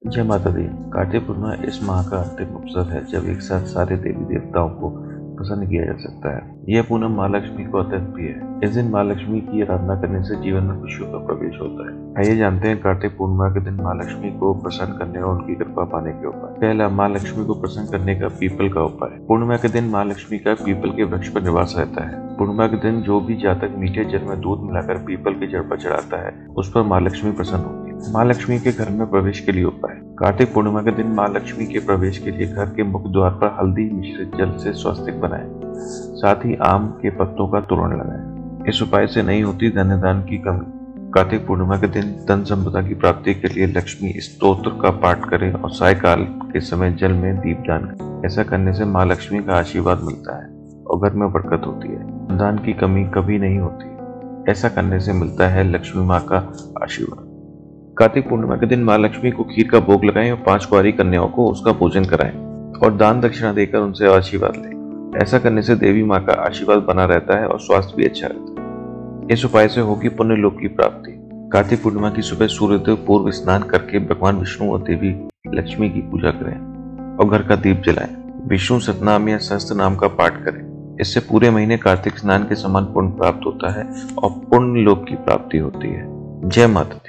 जय माता दी। कार्तिक पूर्णिमा इस माह का अंतिम अवसर है जब एक साथ सारे देवी देवताओं को प्रसन्न किया जा सकता है। यह पूनम माँ लक्ष्मी को अत्यंत प्रिय है। इस दिन माँ लक्ष्मी की आराधना करने से जीवन में खुशियों का प्रवेश होता है। आइए जानते हैं कार्तिक पूर्णिमा के दिन माँ लक्ष्मी को प्रसन्न करने और उनकी कृपा पाने के उपाय। पहला, माँ लक्ष्मी को प्रसन्न करने का पीपल का उपाय। पूर्णिमा के दिन माँ लक्ष्मी का पीपल के वृक्ष पर निवास रहता है। पूर्णिमा के दिन जो भी जातक मीठे जल में दूध मिलाकर पीपल की जड़ पर चढ़ाता है उस पर माँ लक्ष्मी प्रसन्न होती है। माँ लक्ष्मी के घर में प्रवेश के लिए उपाय। कार्तिक पूर्णिमा के दिन माँ लक्ष्मी के प्रवेश के लिए घर के मुख्य द्वार पर हल्दी मिश्रित जल से स्वस्तिक बनाएं। साथ ही आम के पत्तों का तोरण लगाएं। इस उपाय से नहीं होती धनदान की कमी। कार्तिक पूर्णिमा के दिन धन संपदा की प्राप्ति के लिए लक्ष्मी स्तोत्र का पाठ करें और सायकाल के समय जल में दीपदान करें। ऐसा करने से माँ लक्ष्मी का आशीर्वाद मिलता है और घर में बरकत होती है। दान की कमी कभी नहीं होती। ऐसा करने से मिलता है लक्ष्मी माँ का आशीर्वाद। कार्तिक पूर्णिमा के दिन माँ लक्ष्मी को खीर का भोग लगाएं और 5 कुंवारी कन्याओं को उसका पूजन कराएं और दान दक्षिणा देकर उनसे आशीर्वाद लें। ऐसा करने से देवी माँ का आशीर्वाद बना रहता है और स्वास्थ्य भी अच्छा रहता है। इस उपाय से होगी पुण्य लोक की प्राप्ति। कार्तिक पूर्णिमा की सुबह सूर्योदय पूर्व स्नान करके भगवान विष्णु और देवी लक्ष्मी की पूजा करें और घर का दीप जलाएं। विष्णु सतनाम या सहस्त्र नाम का पाठ करें। इससे पूरे महीने कार्तिक स्नान के समान पुण्य प्राप्त होता है और पुण्य लोक की प्राप्ति होती है। जय माता दी।